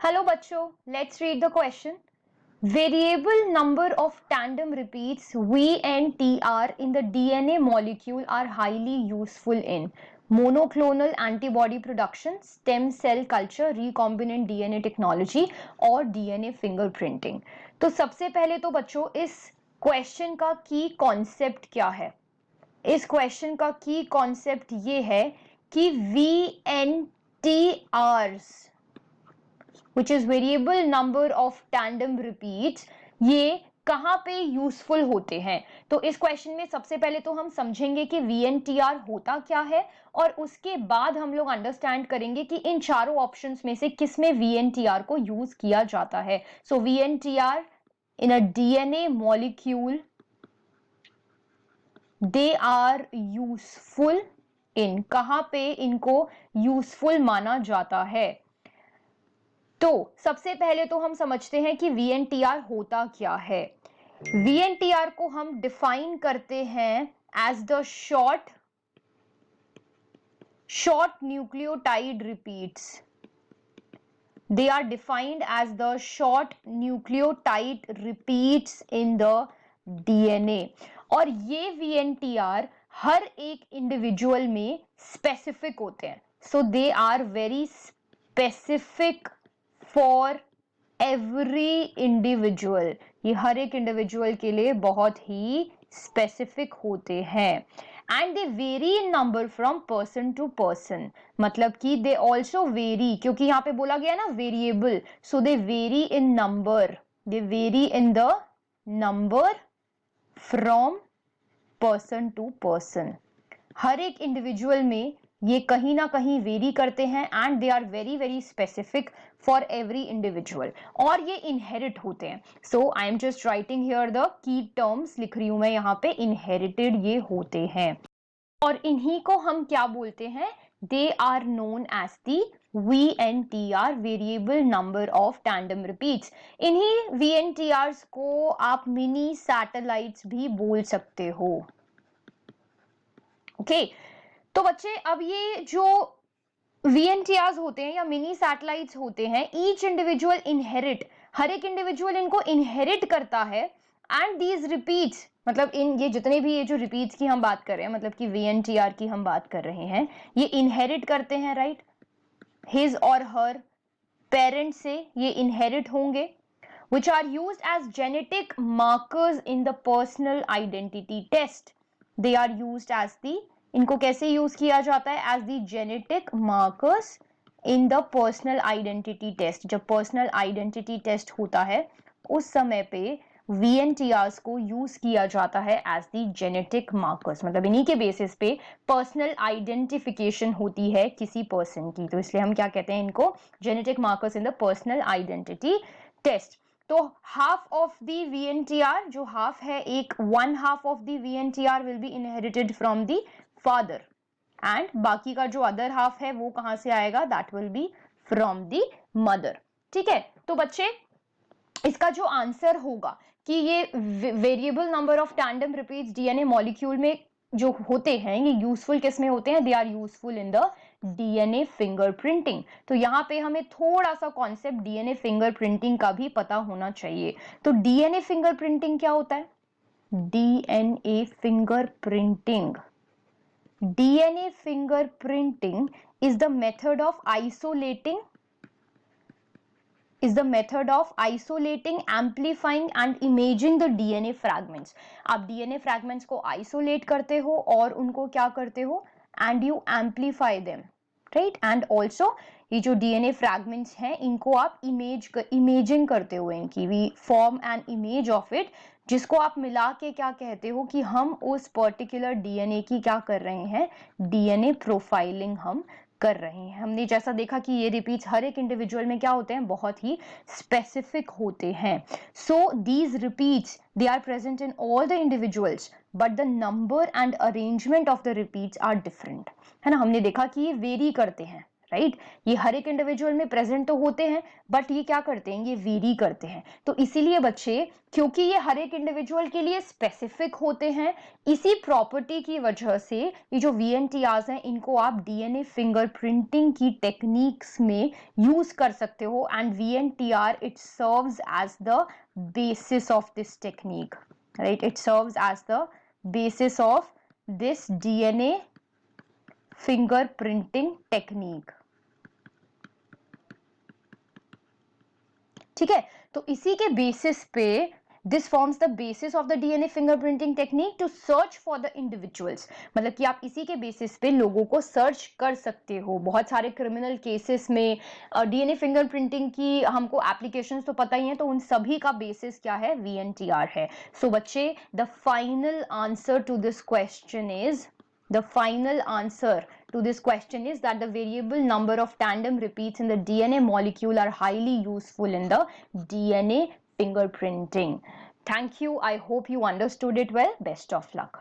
Hello बच्चों, let's read the question. Variable number of tandem repeats VNTR in the DNA molecule are highly useful in monoclonal antibody production, stem cell culture, recombinant DNA technology और DNA fingerprinting. तो सबसे पहले तो बच्चों इस question का की कॉन्सेप्ट क्या है? इस क्वेश्चन का की कॉन्सेप्ट ये है कि VNTRs which is variable number of tandem repeats, ये कहाँ पे यूजफुल होते हैं. तो इस क्वेश्चन में सबसे पहले तो हम समझेंगे कि VNTR होता क्या है और उसके बाद हम लोग अंडरस्टैंड करेंगे कि इन चारों ऑप्शंस में से किस में VNTR को यूज किया जाता है. सो VNTR in a DNA molecule, they are useful in, कहाँ पे इनको यूजफुल माना जाता है. तो सबसे पहले तो हम समझते हैं कि VNTR होता क्या है. VNTR को हम डिफाइन करते हैं as the short nucleotide repeats. They are defined as the short nucleotide repeats in the DNA. और ये VNTR हर एक इंडिविजुअल में स्पेसिफिक होते हैं. So they are very specific for every individual. ये हर एक इंडिविजुअल के लिए बहुत ही स्पेसिफिक होते हैं. And they vary in number from person to person. मतलब कि दे ऑल्सो वेरी, क्योंकि यहाँ पे बोला गया ना variable, so they vary in number. They vary in the number from person to person. हर एक इंडिविजुअल में ये कहीं ना कहीं वेरी करते हैं and they are very very specific for every individual. और ये इनहेरिट होते हैं. So I am just writing here the key terms, लिख रही हूं मैं यहाँ पे. इनहेरिटेड ये होते हैं और इन्हीं को हम क्या बोलते हैं? They are known as the VNTR, variable number of tandem repeats. इन्हीं VNTRs को आप मिनी सैटेलाइट्स भी बोल सकते हो. ओके तो बच्चे, अब ये जो VNTRs होते हैं या मिनी सैटेलाइट्स होते हैं, ईच इंडिविजुअल इनहेरिट, हर एक इंडिविजुअल इनको इनहेरिट करता है. एंड दीज रिपीट्स, मतलब इन ये जितने भी ये जो रिपीट्स की हम बात कर रहे हैं, मतलब कि VNTR की हम बात कर रहे हैं, ये इनहेरिट करते हैं, राइट? हिज और हर पेरेंट से ये इनहेरिट होंगे, which are used as genetic markers in the personal identity test. They are used as the, इनको कैसे यूज किया जाता है? As the genetic markers in the personal identity test. जब पर्सनल आइडेंटिटी टेस्ट होता है उस समय पे VNTRs को यूज किया जाता है एज दी जेनेटिक मार्कर्स. मतलब इन्हीं के बेसिस पे पर्सनल आइडेंटिफिकेशन होती है किसी पर्सन की. तो इसलिए हम क्या कहते हैं इनको? Genetic markers in the personal identity test. तो हाफ ऑफ दी VNTR, जो हाफ है, एक 1/2 of the VNTR will be inherited from the father and बाकी का जो अदर हाफ है वो कहां से आएगा? That will be from the mother. ठीक है, तो बच्चे इसका जो आंसर होगा कि ये variable number of tandem repeats DNA molecule में जो होते हैं, ये यूजफुल किस में होते हैं? They are useful in the DNA fingerprinting. तो यहाँ पे हमें थोड़ा सा कॉन्सेप्ट DNA फिंगरप्रिंटिंग का भी पता होना चाहिए. तो DNA फिंगरप्रिंटिंग क्या होता है? DNA fingerprinting, DNA fingerprinting is the method of isolating, amplifying and imaging the DNA fragments. आप DNA fragments को isolate करते हो और उनको क्या करते हो? And you amplify them, right? And also ये जो DNA fragments हैं इनको आप imaging करते हो इनकी. We form an image of it, जिसको आप मिला के क्या कहते हो कि हम उस पर्टिकुलर DNA की क्या कर रहे हैं? DNA प्रोफाइलिंग हम कर रहे हैं. हमने जैसा देखा कि ये रिपीट्स हर एक इंडिविजुअल में क्या होते हैं? बहुत ही स्पेसिफिक होते हैं. So these repeats, they are present in all the individuals but the number and arrangement of the repeats are different. है ना? हमने देखा कि ये वेरी करते हैं, राइट ये हर एक इंडिविजुअल में प्रेजेंट तो होते हैं, बट ये क्या करते हैं, ये वेरी करते हैं। तो इसीलिए बच्चे, क्योंकि ये हर एक इंडिविजुअल के लिए स्पेसिफिक होते हैं, इसी प्रॉपर्टी की वजह से ये जो VNTRs हैं इनको आप DNA फिंगरप्रिंटिंग की टेक्निक्स में यूज कर सकते हो, and VNTR it serves as the basis of this technique, right? It serves as the basis of this DNA fingerprinting technique. ठीक है, तो इसी के बेसिस पे this forms the basis of the DNA fingerprinting technique to search for the individuals. मतलब कि आप इसी के बेसिस पे लोगों को सर्च कर सकते हो। बहुत सारे क्रिमिनल केसेस में DNA फिंगरप्रिंटिंग की हमको एप्लीकेशंस तो पता ही है, तो उन सभी का बेसिस क्या है, VNTR है। सो बच्चे, the final answer to this question is, the final answer to this question is that the variable number of tandem repeats in the DNA molecule are highly useful in the DNA fingerprinting. Thank you. I hope you understood it well. Best of luck.